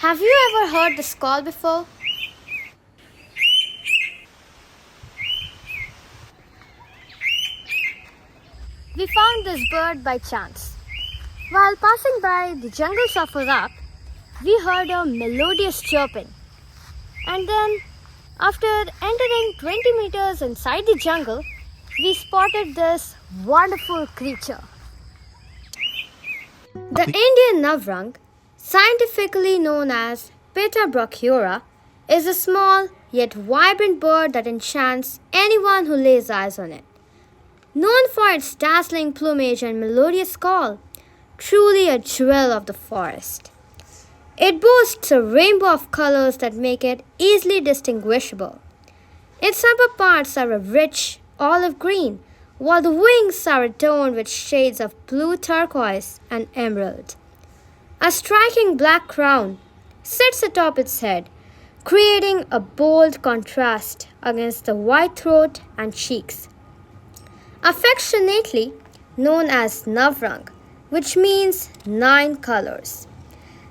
Have you ever heard this call before? We found this bird by chance. While passing by the jungles of Iraq, we heard a melodious chirping. And then, after entering 20 meters inside the jungle, we spotted this wonderful creature. The Indian Navrang, scientifically known as Pitta brachyura, is a small yet vibrant bird that enchants anyone who lays eyes on it. Known for its dazzling plumage and melodious call, truly a jewel of the forest. It boasts a rainbow of colors that make it easily distinguishable. Its upper parts are a rich olive green, while the wings are adorned with shades of blue turquoise and emerald. A striking black crown sits atop its head, creating a bold contrast against the white throat and cheeks. Affectionately known as Navrang, which means 9 colors.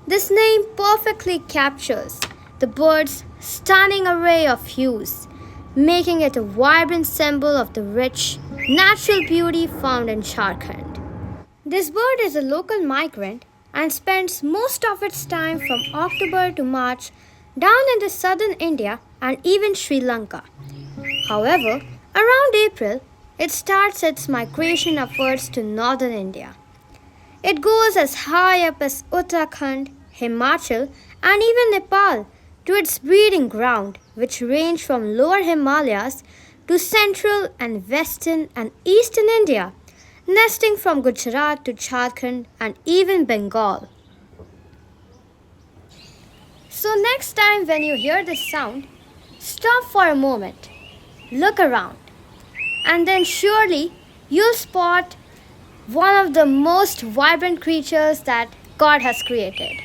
This name perfectly captures the bird's stunning array of hues, making it a vibrant symbol of the rich, natural beauty found in Jharkhand. This bird is a local migrant and spends most of its time from October to March down in the southern India and even Sri Lanka. However, around April, it starts its migration upwards to northern India. It goes as high up as Uttarakhand, Himachal, and even Nepal to its breeding ground, which range from lower Himalayas to central and western and eastern India, nesting from Gujarat to Jharkhand and even Bengal. So next time when you hear this sound, stop for a moment, look around, and then surely you'll spot one of the most vibrant creatures that God has created.